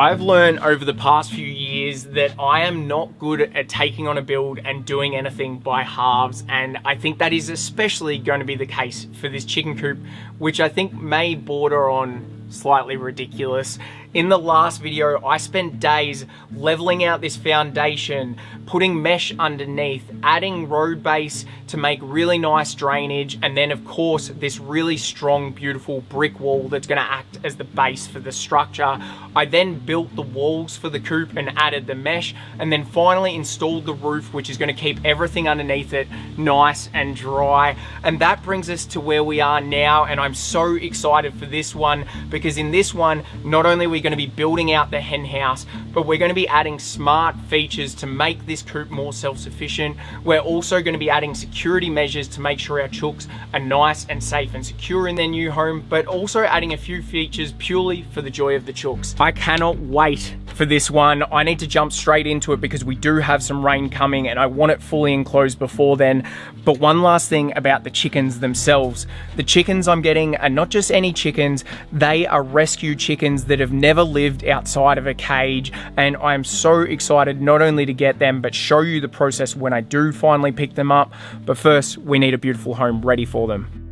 I've learned over the past few years that I am not good at taking on a build and doing anything by halves, and I think that is especially going to be the case for this chicken coop, which I think may border on slightly ridiculous. In the last video, I spent days leveling out this foundation, putting mesh underneath, adding road base to make really nice drainage, and then of course this really strong, beautiful brick wall that's going to act as the base for the structure. I then built the walls for the coop and added the mesh, and then finally installed the roof, which is going to keep everything underneath it nice and dry. And that brings us to where we are now, and I'm so excited for this one, because in this one, not only are we going to be building out the hen house, but we're going to be adding smart features to make this coop more self-sufficient. We're also going to be adding security measures to make sure our chooks are nice and safe and secure in their new home, but also adding a few features purely for the joy of the chooks. I cannot wait for this one. I need to jump straight into it because we do have some rain coming and I want it fully enclosed before then. But one last thing about the chickens themselves. The chickens I'm getting are not just any chickens, they are rescue chickens that have never lived outside of a cage, and I'm so excited not only to get them but show you the process when I do finally pick them up. But first, we need a beautiful home ready for them.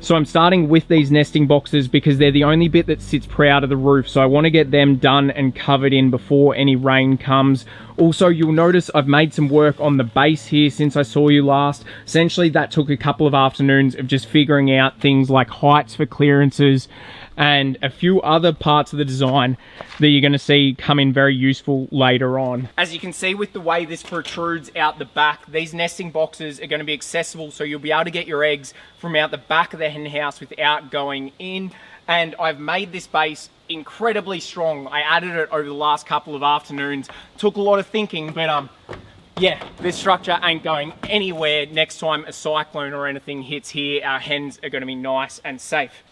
So I'm starting with these nesting boxes because they're the only bit that sits proud of the roof. So I want to get them done and covered in before any rain comes. Also, you'll notice I've made some work on the base here since I saw you last. Essentially, that took a couple of afternoons of just figuring out things like heights for clearances and a few other parts of the design that you're going to see come in very useful later on. As you can see with the way this protrudes out the back, these nesting boxes are going to be accessible, so you'll be able to get your eggs from out the back of the hen house without going in. And I've made this base incredibly strong. I added it over the last couple of afternoons. Took a lot of thinking, but yeah, this structure ain't going anywhere. Next time a cyclone or anything hits here, our hens are going to be nice and safe.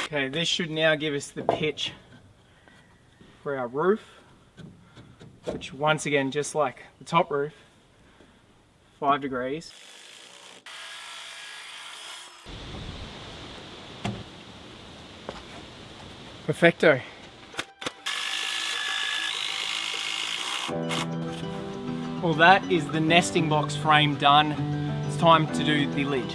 Okay, this should now give us the pitch for our roof, which once again, just like the top roof, 5 degrees. Perfecto. Well, that is the nesting box frame done. It's time to do the lid.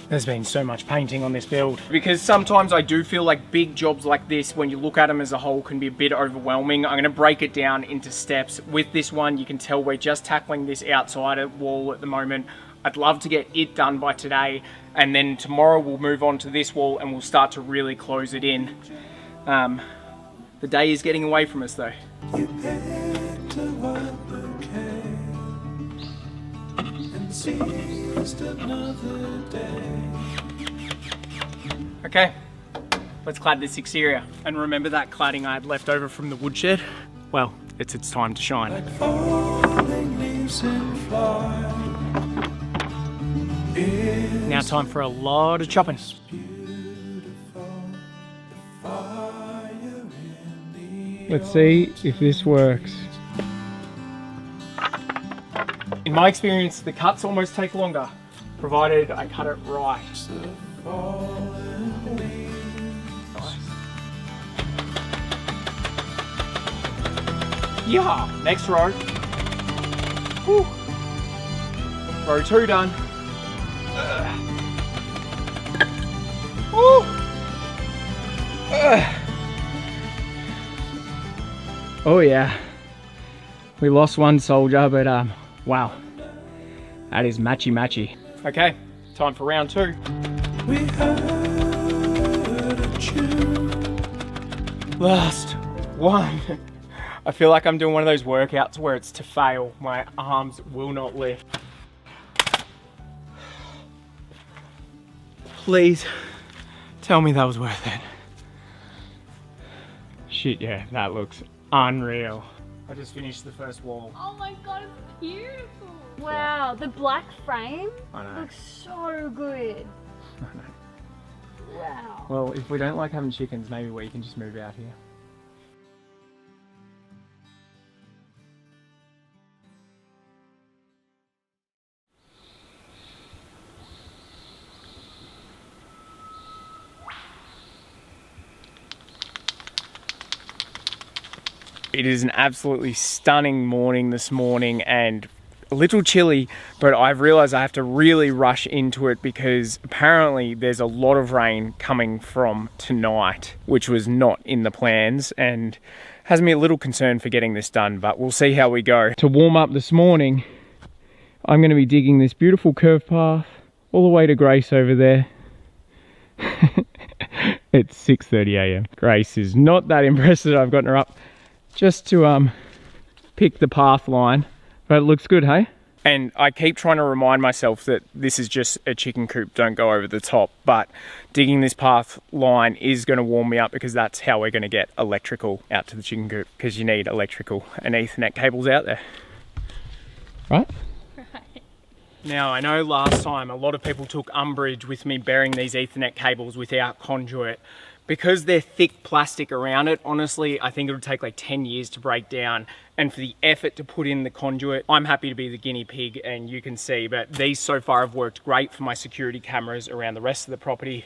There's been so much painting on this build because sometimes I do feel like big jobs like this, when you look at them as a whole, can be a bit overwhelming. I'm going to break it down into steps. With this one, you can tell we're just tackling this outside wall at the moment. I'd love to get it done by today, and then tomorrow we'll move on to this wall and we'll start to really close it in. The day is getting away from us though. You picked another day. Okay, let's clad this exterior. And remember that cladding I had left over from the woodshed? Well, it's time to shine. Like falling leaves in flight. Now time for a lot of chopping. Let's see if this works. In my experience, the cuts almost take longer, provided I cut it right. Nice. Yeah, next row. Whew. Row 2 done. Woo. Oh yeah, we lost one soldier, but wow, that is matchy. Okay, time for round 2. We heard a tune. Last one. I feel like I'm doing one of those workouts where it's to fail. My arms will not lift. Please tell me that was worth it. Shit, yeah, that looks unreal. I just finished the first wall. Oh my god, it's beautiful. Wow, the black frame looks so good. I know. Wow. Well, if we don't like having chickens, maybe we can just move out here. It is an absolutely stunning morning this morning and a little chilly, but I've realized I have to really rush into it because apparently there's a lot of rain coming from tonight, which was not in the plans and has me a little concerned for getting this done, but we'll see how we go. To warm up this morning, I'm going to be digging this beautiful curve path all the way to Grace over there. It's 6:30 a.m. Grace is not that impressed that I've gotten her up just to pick the path line, but it looks good, hey? And I keep trying to remind myself that this is just a chicken coop, don't go over the top, but digging this path line is going to warm me up because that's how we're going to get electrical out to the chicken coop, because you need electrical and Ethernet cables out there, right? Right. Now, I know last time a lot of people took umbrage with me burying these Ethernet cables without conduit. Because they're thick plastic around it, honestly, I think it'll take like 10 years to break down. And for the effort to put in the conduit, I'm happy to be the guinea pig, and you can see, but these so far have worked great for my security cameras around the rest of the property.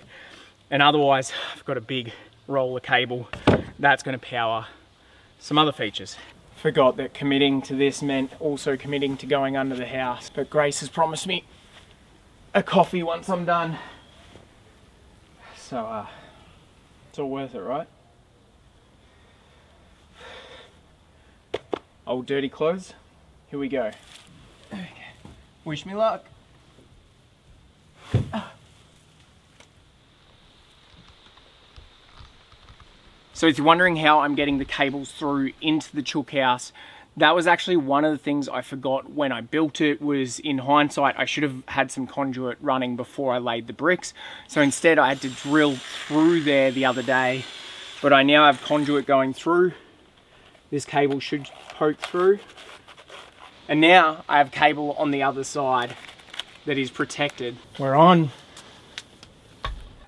And otherwise, I've got a big roll of cable that's going to power some other features. Forgot that committing to this meant also committing to going under the house, but Grace has promised me a coffee once I'm done. So, it's all worth it, right? Old dirty clothes. Here we go. Okay. Wish me luck. So if you're wondering how I'm getting the cables through into the chook house, that was actually one of the things I forgot when I built it. Was in hindsight, I should have had some conduit running before I laid the bricks. So instead I had to drill through there the other day, but I now have conduit going through. This cable should poke through. And now I have cable on the other side that is protected. We're on.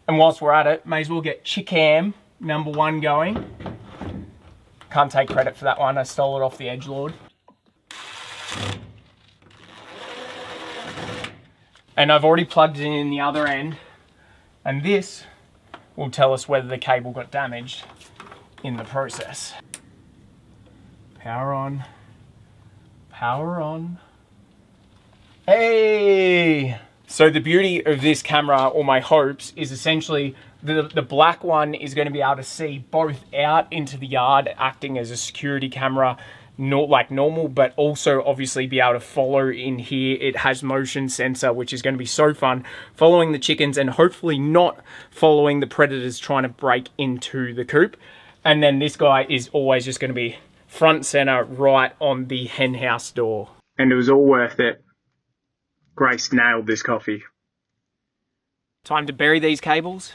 And whilst we're at it, may as well get 𝐾𝐿 #1 going. Can't take credit for that one, I stole it off the edgelord. And I've already plugged it in the other end, and this will tell us whether the cable got damaged in the process. Power on, power on. Hey! So the beauty of this camera, or my hopes, is essentially the black one is going to be able to see both out into the yard, acting as a security camera, not like normal, but also obviously be able to follow in here. It has motion sensor, which is going to be so fun, following the chickens and hopefully not following the predators trying to break into the coop. And then this guy is always just going to be front center right on the hen house door. And it was all worth it. Grace nailed this coffee. Time to bury these cables.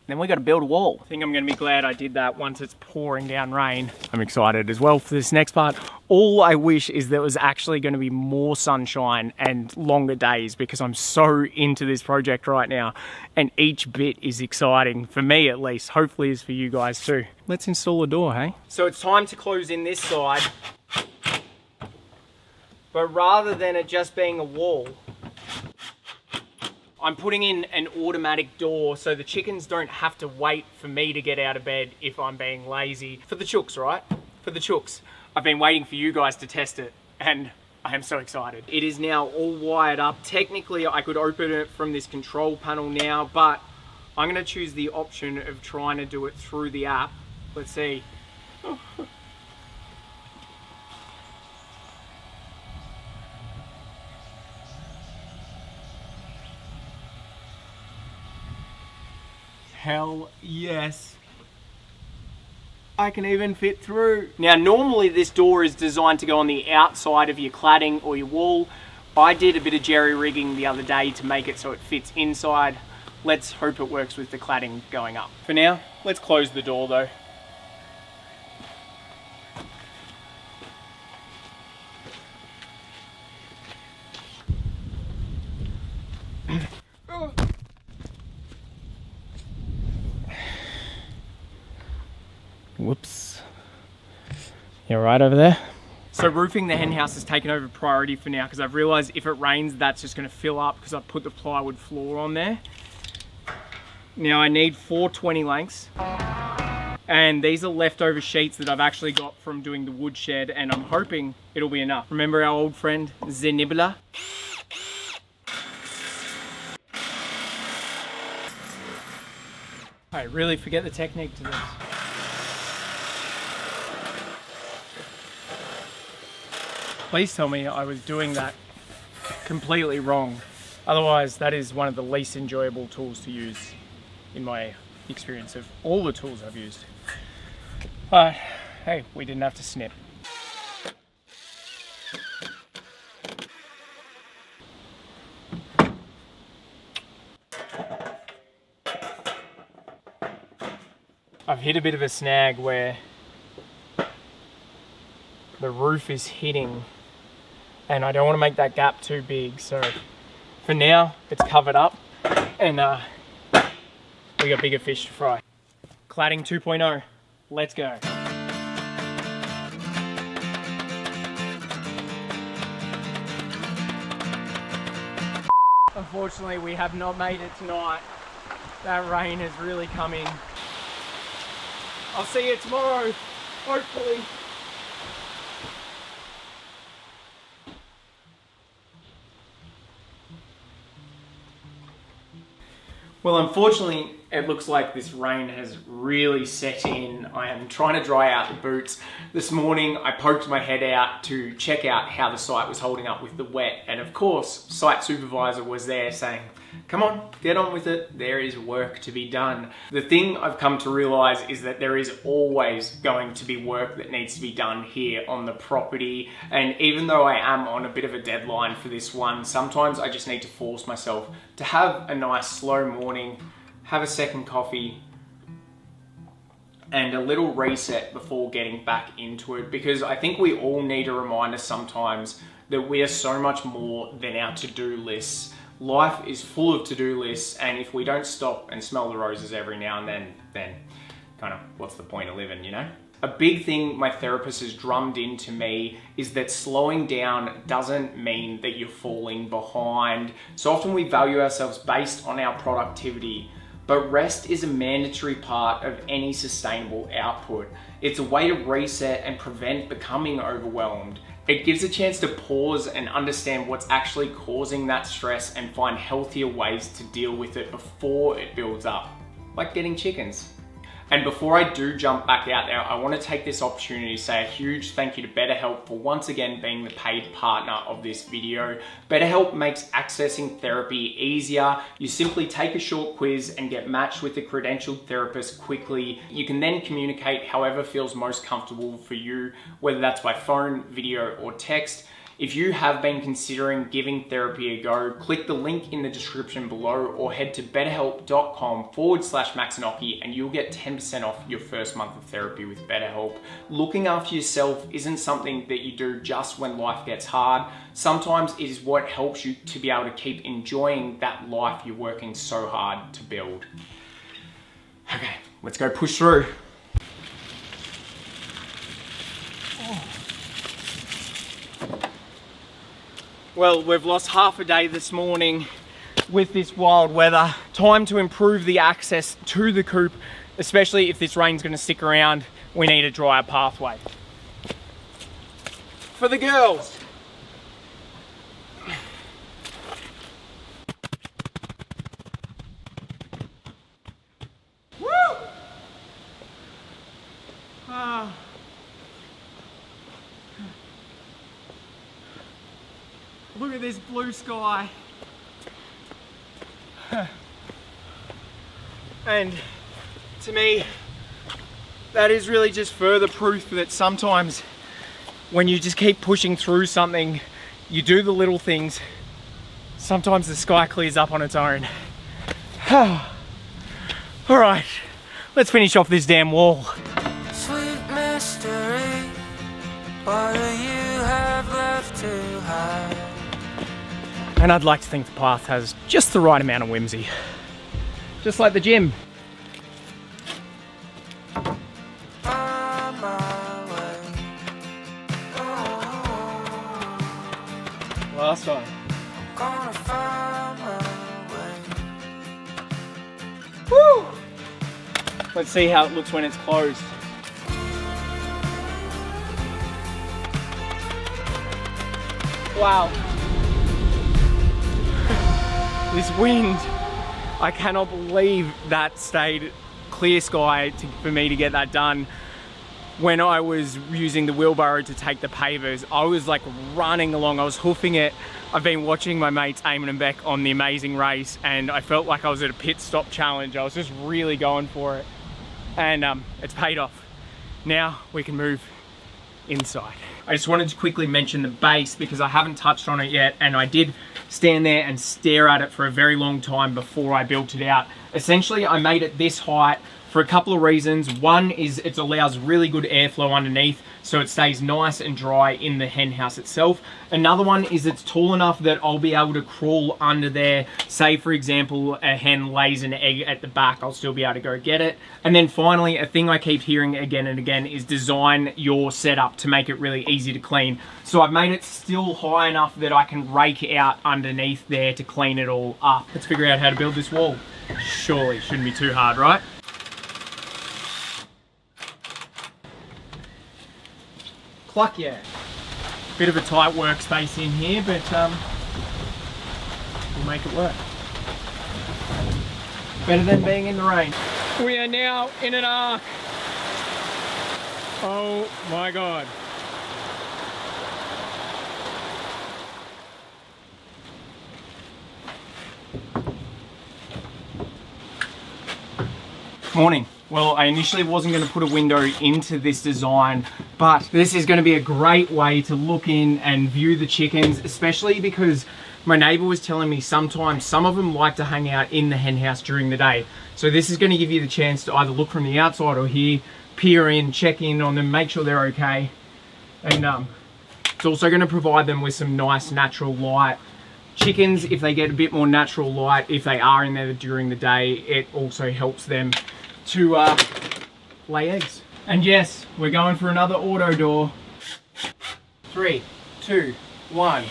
Then we got to build a wall. I think I'm going to be glad I did that once it's pouring down rain. I'm excited as well for this next part. All I wish is there was actually going to be more sunshine and longer days, because I'm so into this project right now and each bit is exciting, for me at least. Hopefully is for you guys too. Let's install a door, hey? So it's time to close in this side. But rather than it just being a wall, I'm putting in an automatic door so the chickens don't have to wait for me to get out of bed if I'm being lazy. For the chooks, right? For the chooks. I've been waiting for you guys to test it and I am so excited. It is now all wired up. Technically, I could open it from this control panel now, but I'm gonna choose the option of trying to do it through the app. Let's see. Hell yes. I can even fit through. Now normally this door is designed to go on the outside of your cladding or your wall. I did a bit of jerry rigging the other day to make it so it fits inside. Let's hope it works with the cladding going up. For now, let's close the door though. You're right over there. So roofing the hen house has taken over priority for now because I've realized if it rains, that's just going to fill up because I've put the plywood floor on there. Now I need 420 lengths. And these are leftover sheets that I've actually got from doing the wood shed, and I'm hoping it'll be enough. Remember our old friend, 𝐬𝐫𝐫𝐞𝐿? I really forget the technique to this. Please tell me I was doing that completely wrong. Otherwise, that is one of the least enjoyable tools to use in my experience of all the tools I've used. But hey, we didn't have to snip. I've hit a bit of a snag where the roof is hitting and I don't want to make that gap too big, so for now it's covered up and we got bigger fish to fry. Cladding 2.0, let's go. Unfortunately, we have not made it tonight. That rain has really come in. I'll see you tomorrow, hopefully. Well, unfortunately, it looks like this rain has really set in. I am trying to dry out the boots. This morning, I poked my head out to check out how the site was holding up with the wet. And of course, site supervisor was there saying, come on, get on with it. There is work to be done. The thing I've come to realize is that there is always going to be work that needs to be done here on the property. And even though I am on a bit of a deadline for this one, sometimes I just need to force myself to have a nice slow morning, have a second coffee, and a little reset before getting back into it, because I think we all need a reminder sometimes that we are so much more than our to-do lists. Life is full of to-do lists, and if we don't stop and smell the roses every now and then kind of what's the point of living, you know? A big thing my therapist has drummed into me is that slowing down doesn't mean that you're falling behind. So often we value ourselves based on our productivity, but rest is a mandatory part of any sustainable output. It's a way to reset and prevent becoming overwhelmed. It gives a chance to pause and understand what's actually causing that stress and find healthier ways to deal with it before it builds up, like getting chickens. And before I do jump back out there, I want to take this opportunity to say a huge thank you to BetterHelp for once again being the paid partner of this video. BetterHelp makes accessing therapy easier. You simply take a short quiz and get matched with a credentialed therapist quickly. You can then communicate however feels most comfortable for you, whether that's by phone, video, or text. If you have been considering giving therapy a go, click the link in the description below or head to betterhelp.com/Max Occy and you'll get 10% off your first month of therapy with BetterHelp. Looking after yourself isn't something that you do just when life gets hard. Sometimes it is what helps you to be able to keep enjoying that life you're working so hard to build. Okay, let's go push through. Well, we've lost half a day this morning with this wild weather. Time to improve the access to the coop, especially if this rain's gonna stick around. We need a drier pathway. For the girls. Woo! Look at this blue sky. And to me, that is really just further proof that sometimes when you just keep pushing through something, you do the little things, sometimes the sky clears up on its own. All right, let's finish off this damn wall. Sweet mystery, what do you have left to hide? And I'd like to think the path has just the right amount of whimsy. Just like the gym. On my way, last time. Gonna find my way. Woo! Let's see how it looks when it's closed. Wow. This wind, I cannot believe that stayed clear sky for me to get that done. When I was using the wheelbarrow to take the pavers, I was like running along, I was hoofing it. I've been watching my mates Eamon and Beck on the Amazing Race, and I felt like I was at a pit stop challenge. I was just really going for it, and it's paid off. Now we can move inside. I just wanted to quickly mention the base because I haven't touched on it yet, and I did stand there and stare at it for a very long time before I built it out. Essentially, I made it this height for a couple of reasons. One is it allows really good airflow underneath, so it stays nice and dry in the hen house itself. Another one is it's tall enough that I'll be able to crawl under there. Say, for example, a hen lays an egg at the back, I'll still be able to go get it. And then finally, a thing I keep hearing again and again is design your setup to make it really easy to clean. So I've made it still high enough that I can rake out underneath there to clean it all up. Let's figure out how to build this wall. Surely it shouldn't be too hard, right? Cluck, yeah. Bit of a tight workspace in here, but we'll make it work. Better than being in the rain. We are now in an ark. Oh my God. Morning. Well, I initially wasn't going to put a window into this design, but this is going to be a great way to look in and view the chickens, especially because my neighbor was telling me sometimes some of them like to hang out in the hen house during the day. So this is going to give you the chance to either look from the outside or here, peer in, check in on them, make sure they're okay. And it's also going to provide them with some nice natural light. Chickens, if they get a bit more natural light, if they are in there during the day, it also helps them to lay eggs. And yes, we're going for another auto door. 3, 2, 1.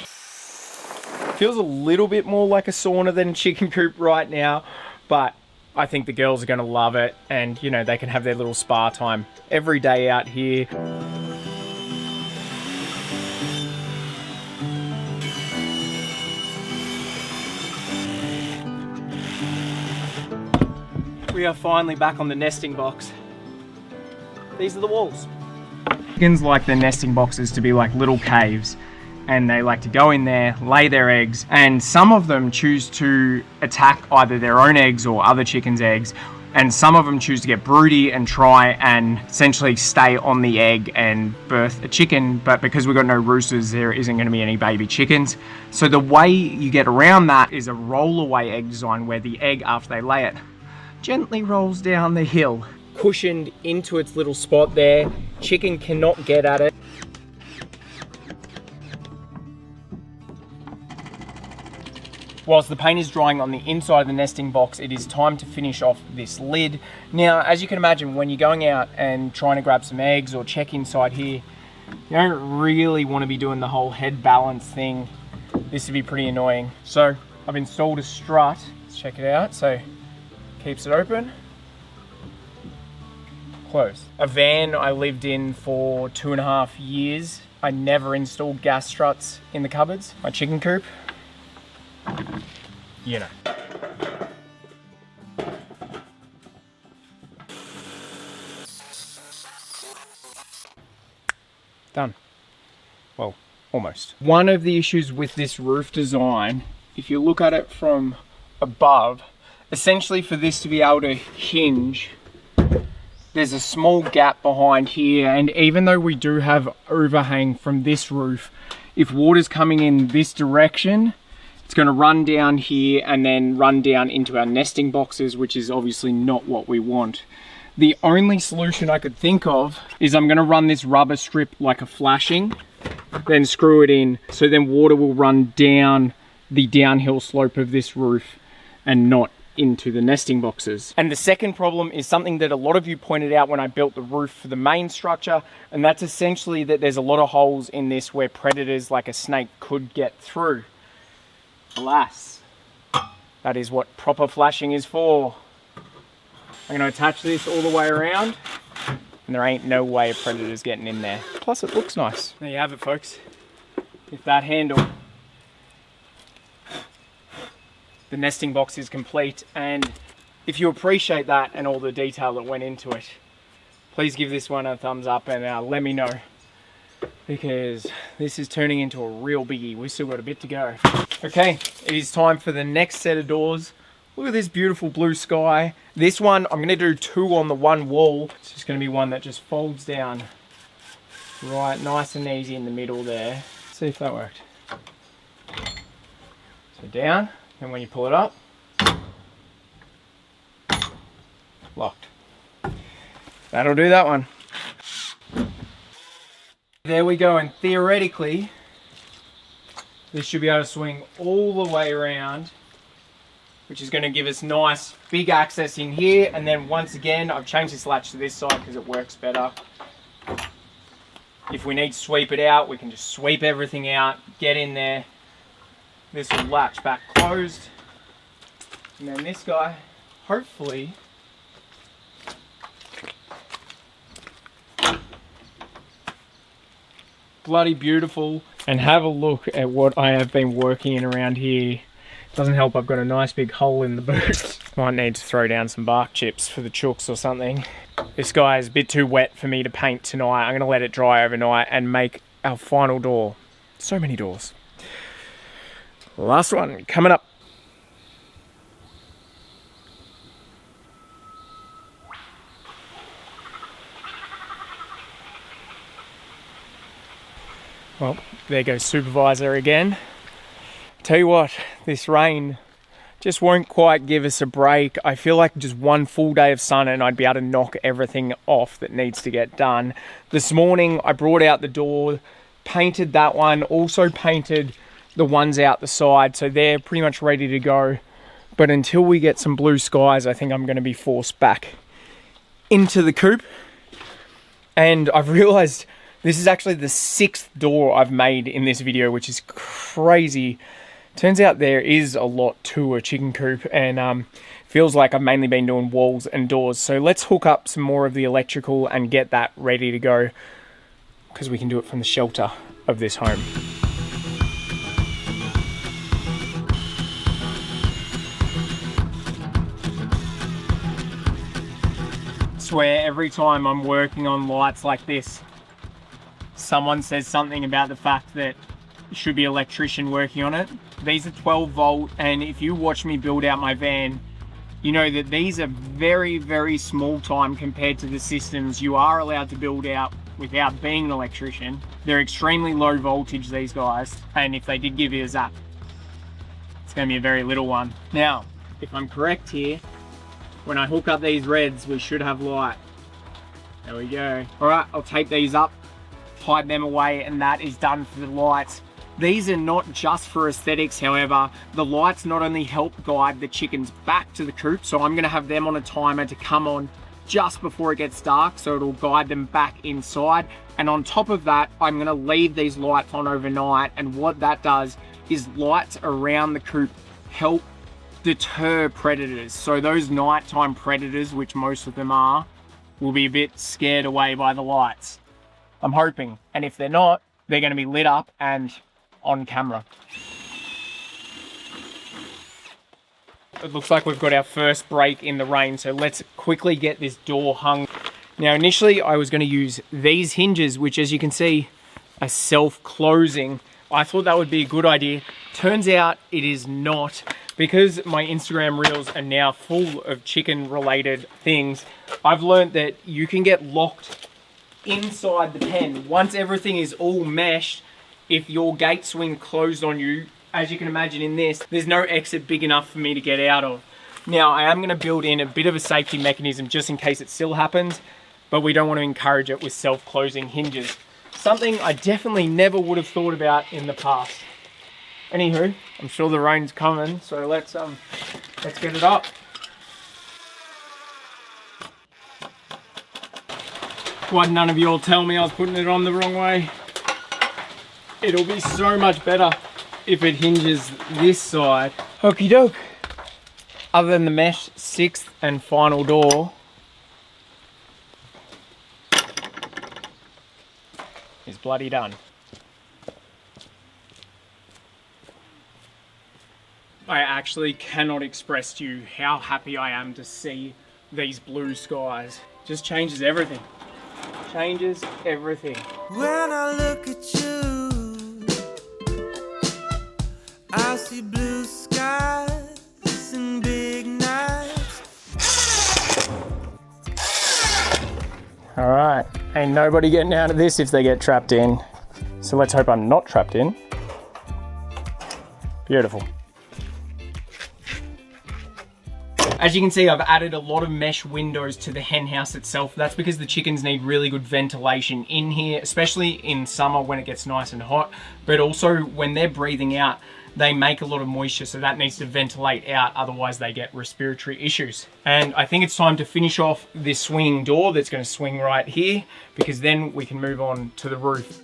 Feels a little bit more like a sauna than a chicken coop right now, but I think the girls are going to love it, and you know, they can have their little spa time every day out here. We are finally back on the nesting box. These are the walls. Chickens like their nesting boxes to be like little caves, and they like to go in there, lay their eggs, and some of them choose to attack either their own eggs or other chickens' eggs, and some of them choose to get broody and try and essentially stay on the egg and birth a chicken, but because we've got no roosters, there isn't going to be any baby chickens. So the way you get around that is a roll-away egg design where the egg, after they lay it, gently rolls down the hill, cushioned into its little spot there. Chicken cannot get at it. Whilst the paint is drying on the inside of the nesting box, it is time to finish off this lid. Now, as you can imagine, when you're going out and trying to grab some eggs or check inside here, you don't really want to be doing the whole head balance thing. This would be pretty annoying. So I've installed a strut. Let's check it out. So keeps it open, closed. A van I lived in for 2.5 years. I never installed gas struts in the cupboards. My chicken coop, you know. Done. Well, almost. One of the issues with this roof design, if you look at it from above, essentially for this to be able to hinge, there's a small gap behind here, and even though we do have overhang from this roof, if water's coming in this direction, it's going to run down here and then run down into our nesting boxes, which is obviously not what we want. The only solution I could think of is I'm going to run this rubber strip like a flashing, then screw it in, so then water will run down the downhill slope of this roof and not into the nesting boxes. And the second problem is something that a lot of you pointed out when I built the roof for the main structure, and that's essentially that there's a lot of holes in this where predators like a snake could get through. Alas, that is what proper flashing is for. I'm going to attach this all the way around, and there ain't no way a predator's getting in there. Plus it looks nice. There you have it, folks. With that handle, the nesting box is complete, and if you appreciate that and all the detail that went into it, please give this one a thumbs up and let me know, because this is turning into a real biggie. We've still got a bit to go. Okay, it is time for the next set of doors. Look at this beautiful blue sky. This one, I'm gonna do 2 on the one wall. It's just gonna be one that just folds down right nice and easy in the middle there. Let's see if that worked. So down, and when you pull it up, locked. That'll do that one. There we go, and theoretically, this should be able to swing all the way around, which is going to give us nice big access in here. And then once again, I've changed this latch to this side because it works better. If we need to sweep it out, we can just sweep everything out, get in there. This will latch back closed. And then this guy, hopefully, bloody beautiful. And have a look at what I have been working in around here. Doesn't help, I've got a nice big hole in the boot. Might need to throw down some bark chips for the chooks or something. This guy is a bit too wet for me to paint tonight. I'm gonna let it dry overnight and make our final door. So many doors. Last one coming up. Well, there goes Supervisor again. Tell you what, this rain just won't quite give us a break. I feel like just one full day of sun and I'd be able to knock everything off that needs to get done. This morning I brought out the door, painted that one, also painted the ones out the side, so they're pretty much ready to go. But until we get some blue skies, I think I'm going to be forced back into the coop. And I've realized this is actually the 6th door I've made in this video, which is crazy. Turns out there is a lot to a chicken coop, and feels like I've mainly been doing walls and doors. So let's hook up some more of the electrical and get that ready to go, because we can do it from the shelter of this home. I swear every time I'm working on lights like this, someone says something about the fact that it should be an electrician working on it. These are 12 volt, and if you watch me build out my van, you know that these are very, very small time compared to the systems you are allowed to build out without being an electrician. They're extremely low voltage, these guys, and if they did give you a zap, it's going to be a very little one. Now, if I'm correct here, when I hook up these reds, we should have light. There we go. All right, I'll tape these up, hide them away, and that is done for the lights. These are not just for aesthetics, however. The lights not only help guide the chickens back to the coop, so I'm gonna have them on a timer to come on just before it gets dark, so it'll guide them back inside. And on top of that, I'm gonna leave these lights on overnight, and what that does is lights around the coop help deter predators. So those nighttime predators, which most of them are, will be a bit scared away by the lights. I'm hoping, and if they're not, they're gonna be lit up and on camera. It looks like we've got our first break in the rain, so let's quickly get this door hung. Now initially I was going to use these hinges, which as you can see are self-closing. I thought that would be a good idea. Turns out it is not, because my Instagram reels are now full of chicken related things. I've learned that you can get locked inside the pen. Once everything is all meshed, if your gate swing closed on you, as you can imagine in this, there's no exit big enough for me to get out of. Now, I am going to build in a bit of a safety mechanism just in case it still happens, but we don't want to encourage it with self-closing hinges. Something I definitely never would have thought about in the past. Anywho, I'm sure the rain's coming, so let's get it up. Why'd none of you all tell me I was putting it on the wrong way? It'll be so much better if it hinges this side. Okie doke. Other than the mesh 6th and final door, is bloody done. I actually cannot express to you how happy I am to see these blue skies. Just changes everything. Changes everything. When I look at you, I see blue skies and big nights. All right, ain't nobody getting out of this if they get trapped in. So let's hope I'm not trapped in. Beautiful. As you can see, I've added a lot of mesh windows to the hen house itself. That's because the chickens need really good ventilation in here, especially in summer when it gets nice and hot, but also when they're breathing out, they make a lot of moisture, so that needs to ventilate out, otherwise they get respiratory issues. And I think it's time to finish off this swinging door that's going to swing right here, because then we can move on to the roof.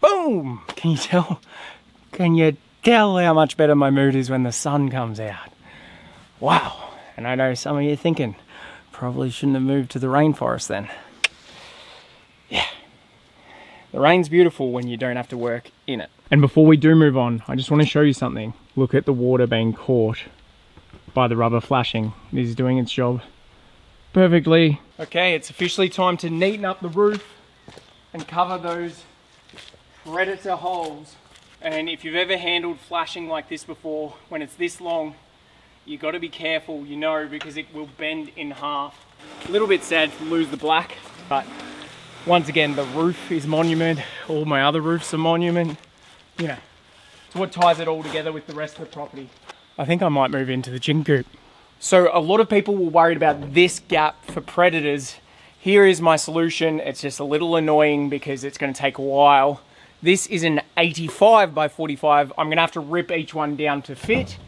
Boom! Can you tell? Can you tell how much better my mood is when the sun comes out? Wow! And I know some of you are thinking, probably shouldn't have moved to the rainforest then. Yeah. The rain's beautiful when you don't have to work in it. And before we do move on, I just want to show you something. Look at the water being caught by the rubber flashing. It is doing its job perfectly. Okay, it's officially time to neaten up the roof and cover those predator holes. And if you've ever handled flashing like this before, when it's this long, you got to be careful, you know, because it will bend in half. A little bit sad to lose the black, but once again, the roof is monument. All my other roofs are monument. You know, it's what ties it all together with the rest of the property. I think I might move into the chicken coop. So a lot of people were worried about this gap for predators. Here is my solution. It's just a little annoying because it's going to take a while. This is an 85 by 45. I'm gonna have to rip each one down to fit.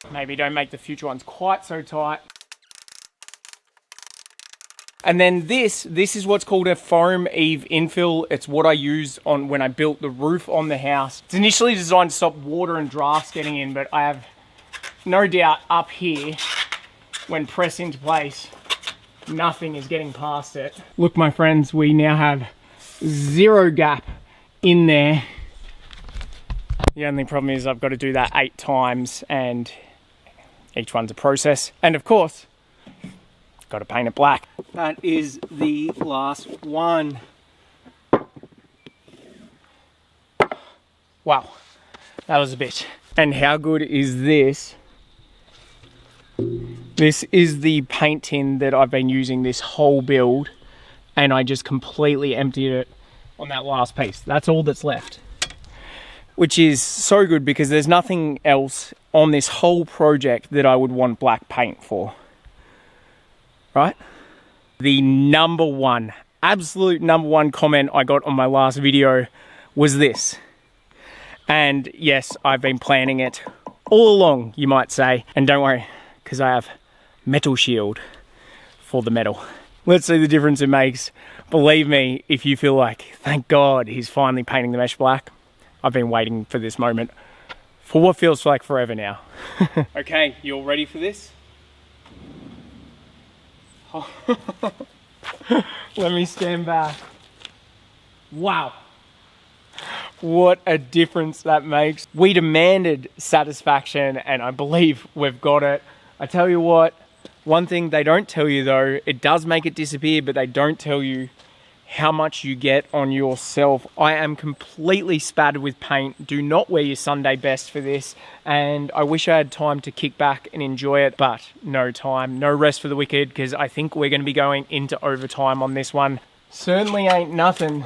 Maybe don't make the future ones quite so tight. And then this is what's called a foam eave infill. It's what I used on when I built the roof on the house. It's initially designed to stop water and drafts getting in, but I have no doubt up here, when pressed into place, nothing is getting past it. Look, my friends, we now have zero gap in there. The only problem is I've got to do that 8 times and each one's a process. And of course, got to paint it black. That is the last one. Wow, that was a bit. And how good is this? This is the paint tin that I've been using this whole build, and I just completely emptied it on that last piece. That's all that's left, which is so good because there's nothing else on this whole project that I would want black paint for, right? The number one, absolute number one comment I got on my last video was this. And yes, I've been planning it all along, you might say. And don't worry, because I have metal shield for the metal. Let's see the difference it makes. Believe me, if you feel like, thank God he's finally painting the mesh black. I've been waiting for this moment for what feels like forever now. Okay, you all ready for this? Let me stand back. Wow. What a difference that makes. We demanded satisfaction and I believe we've got it. I tell you what, one thing they don't tell you though, it does make it disappear, but they don't tell you how much you get on yourself. I am completely spattered with paint. Do not wear your Sunday best for this. And I wish I had time to kick back and enjoy it, but no time, no rest for the wicked, because I think we're going to be going into overtime on this one. Certainly ain't nothing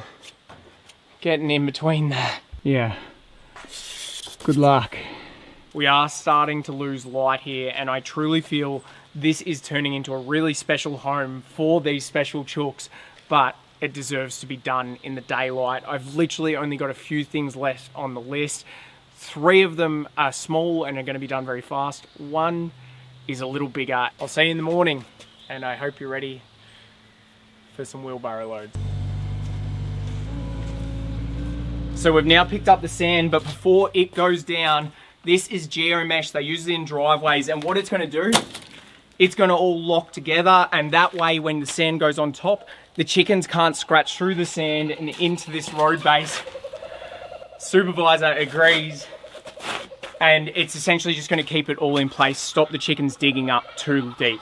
getting in between that. Yeah, good luck. We are starting to lose light here, and I truly feel this is turning into a really special home for these special chooks, but it deserves to be done in the daylight. I've literally only got a few things left on the list. 3 of them are small and are going to be done very fast. 1 is a little bigger. I'll see you in the morning, and I hope you're ready for some wheelbarrow loads. So we've now picked up the sand, but before it goes down, this is geomesh. They use it in driveways, and what it's going to do, it's going to all lock together, and that way when the sand goes on top, the chickens can't scratch through the sand and into this road base. Supervisor agrees, and it's essentially just going to keep it all in place, stop the chickens digging up too deep.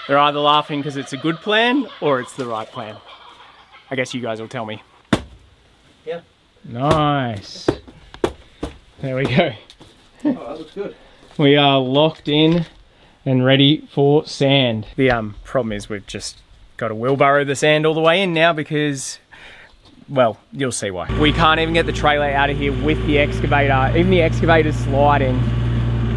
They're either laughing because it's a good plan or it's the right plan. I guess you guys will tell me. Yeah. Nice. There we go. Oh, that looks good. We are locked in and ready for sand. The problem is we've just got to wheelbarrow the sand all the way in now because, well, you'll see why. We can't even get the trailer out of here with the excavator. Even the excavator's sliding.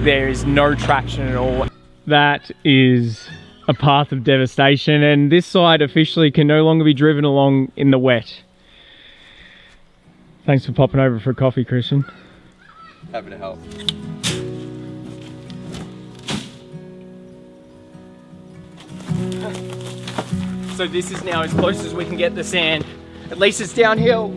There is no traction at all. That is a path of devastation, and this side officially can no longer be driven along in the wet. Thanks for popping over for a coffee, Christian. Happy to help. So this is now as close as we can get the sand. At least it's downhill.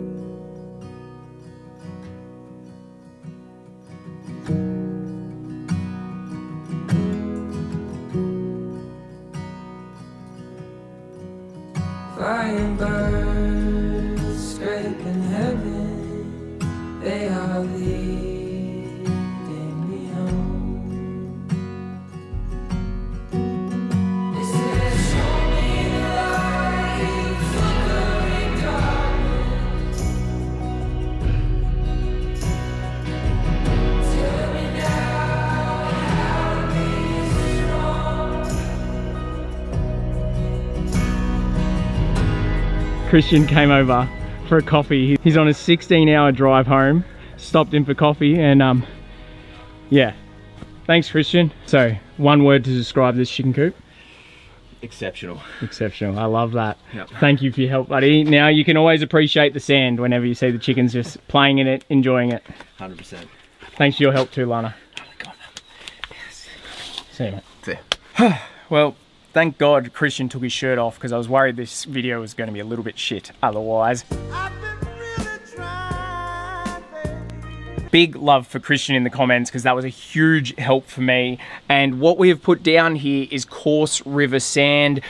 Flying birds scraping heaven, they are leading me home. They said, show me the light, flickering darkness. Tell me now how to be strong. Christian came over for a coffee. He's on a 16-hour drive home. Stopped in for coffee, and yeah. Thanks, Christian. So, one word to describe this chicken coop. Exceptional. Exceptional. I love that. Yep. Thank you for your help, buddy. Now you can always appreciate the sand whenever you see the chickens just playing in it, enjoying it. 100%. Thanks for your help too, Lana. See you, mate. See ya. Well, thank God Christian took his shirt off because I was worried this video was going to be a little bit shit otherwise. I've been really trying, baby. Big love for Christian in the comments because that was a huge help for me. And what we have put down here is coarse river sand.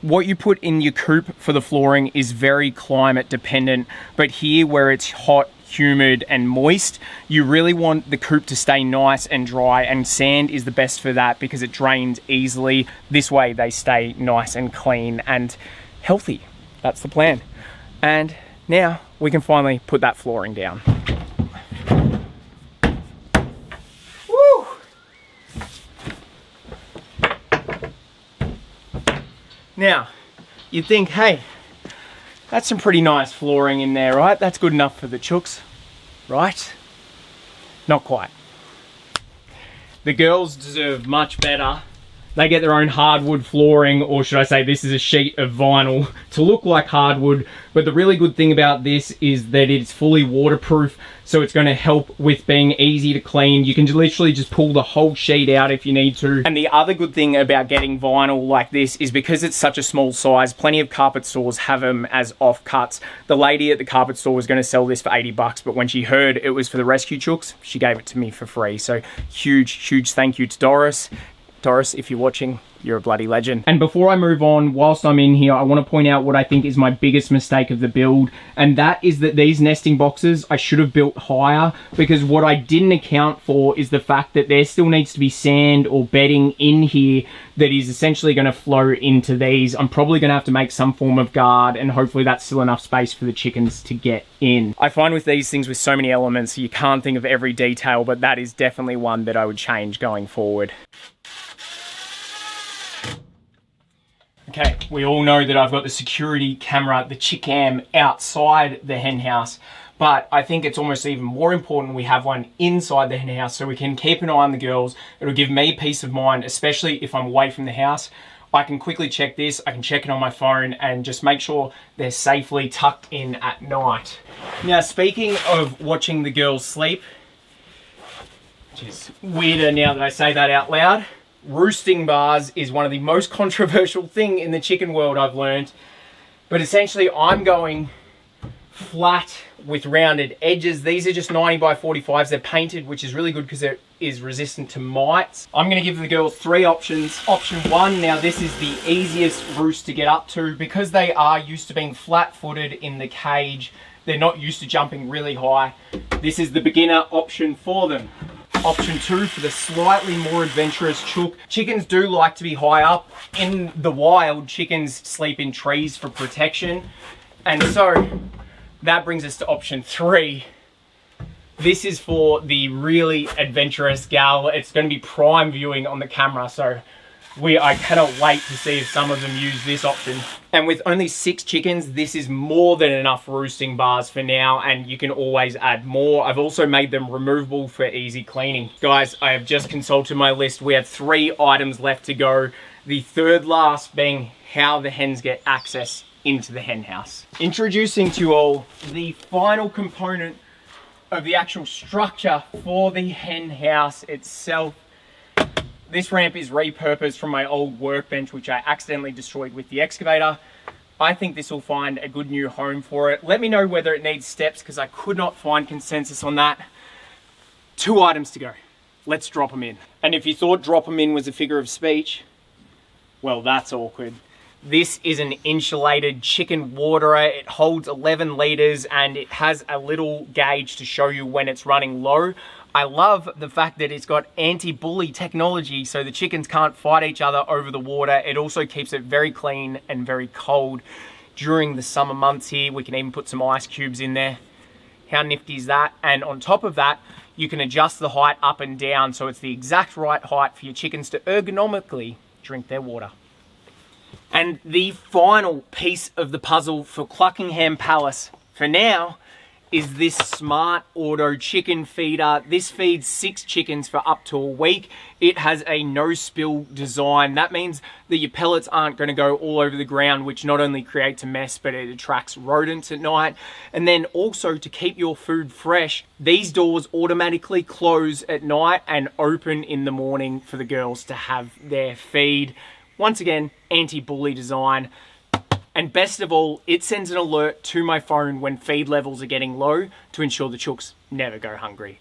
What you put in your coop for the flooring is very climate dependent, but here where it's hot, humid and moist, you really want the coop to stay nice and dry, and sand is the best for that because it drains easily. This way they stay nice and clean and healthy. That's the plan. And now we can finally put that flooring down. Woo! Now, you'd think, hey, that's some pretty nice flooring in there, right? That's good enough for the chooks, right? Not quite. The girls deserve much better. They get their own hardwood flooring, or should I say this is a sheet of vinyl to look like hardwood. But the really good thing about this is that it's fully waterproof, so it's going to help with being easy to clean. You can literally just pull the whole sheet out if you need to. And the other good thing about getting vinyl like this is because it's such a small size, plenty of carpet stores have them as offcuts. The lady at the carpet store was going to sell this for 80 bucks, but when she heard it was for the rescue chooks, she gave it to me for free. So huge thank you to Doris. Doris, if you're watching, you're a bloody legend. And before I move on, whilst I'm in here, I want to point out what I think is my biggest mistake of the build, and that is that these nesting boxes I should have built higher, because what I didn't account for is the fact that there still needs to be sand or bedding in here that is essentially going to flow into these. I'm probably going to have to make some form of guard, and hopefully that's still enough space for the chickens to get in. I find with these things with so many elements, you can't think of every detail, but that is definitely one that I would change going forward. Okay, we all know that I've got the security camera, the chick cam outside the hen house, But I think it's almost even more important we have one inside the hen house so we can keep an eye on the girls. It'll give me peace of mind, especially if I'm away from the house. I can quickly check this, I can check it on my phone and just make sure they're safely tucked in at night. Now, speaking of watching the girls sleep, which is weirder now that I say that out loud, roosting bars is one of the most controversial thing in the chicken world, I've learned. But essentially I'm going flat with rounded edges. These are just 90 by 45s. They're painted, which is really good because it is resistant to mites. I'm going to give the girls 3 options. Option 1, now this is the easiest roost to get up to because they are used to being flat-footed in the cage. They're not used to jumping really high. This is the beginner option for them. Option 2 for the slightly more adventurous chook. Chickens do like to be high up. In the wild, chickens sleep in trees for protection. And so that brings us to option 3. This is for the really adventurous gal. It's going to be prime viewing on the camera, so I cannot wait to see if some of them use this option. And with only 6 chickens, this is more than enough roosting bars for now, and you can always add more. I've also made them removable for easy cleaning. Guys, I have just consulted my list. We have 3 items left to go. The third last being how the hens get access into the hen house. Introducing to you all the final component of the actual structure for the hen house itself. This ramp is repurposed from my old workbench, which I accidentally destroyed with the excavator. I think this will find a good new home for it. Let me know whether it needs steps because I could not find consensus on that. 2 items to go. Let's drop them in. And if you thought drop them in was a figure of speech, well, that's awkward. This is an insulated chicken waterer. It holds 11 liters and it has a little gauge to show you when it's running low. I love the fact that it's got anti-bully technology so the chickens can't fight each other over the water. It also keeps it very clean and very cold during the summer months here. We can even put some ice cubes in there. How nifty is that? And on top of that, you can adjust the height up and down so it's the exact right height for your chickens to ergonomically drink their water. And the final piece of the puzzle for 𝐾𝐿 Palace for now is this smart auto chicken feeder. This feeds 6 chickens for up to a week. It has a no spill design. That means that your pellets aren't going to go all over the ground, which not only creates a mess, but it attracts rodents at night. And then also to keep your food fresh, these doors automatically close at night and open in the morning for the girls to have their feed. Once again, anti-bully design. And best of all, it sends an alert to my phone when feed levels are getting low to ensure the chooks never go hungry.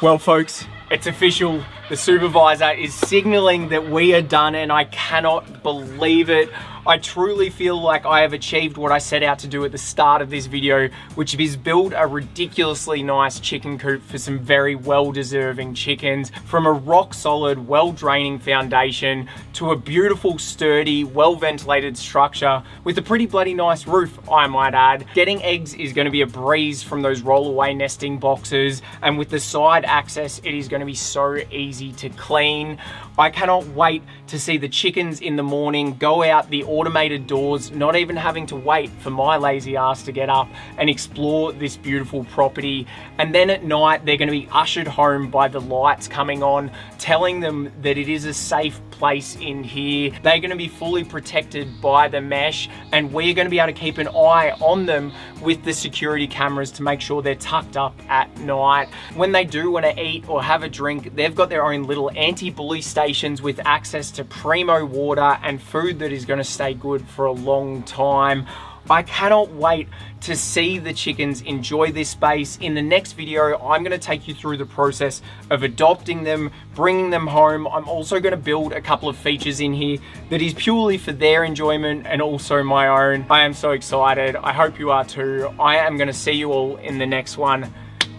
Well, folks, it's official. The supervisor is signaling that we are done and I cannot believe it. I truly feel like I have achieved what I set out to do at the start of this video, which is build a ridiculously nice chicken coop for some very well-deserving chickens, from a rock-solid, well-draining foundation to a beautiful, sturdy, well-ventilated structure with a pretty bloody nice roof, I might add. Getting eggs is going to be a breeze from those roll-away nesting boxes, and with the side access, it is going to be so easy to clean. I cannot wait to see the chickens in the morning go out the automated doors, not even having to wait for my lazy ass to get up and explore this beautiful property. And then at night, they're going to be ushered home by the lights coming on, telling them that it is a safe place in here. They're going to be fully protected by the mesh, and we're going to be able to keep an eye on them with the security cameras to make sure they're tucked up at night. When they do want to eat or have a drink, they've got their own little anti-bully stations with access to primo water and food that is going to stay good for a long time. I cannot wait to see the chickens enjoy this space. In the next video, I'm going to take you through the process of adopting them, bringing them home. I'm also going to build a couple of features in here that is purely for their enjoyment and also my own. I am so excited. I hope you are too. I am going to see you all in the next one.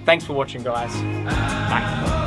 Thanks for watching, guys. Bye.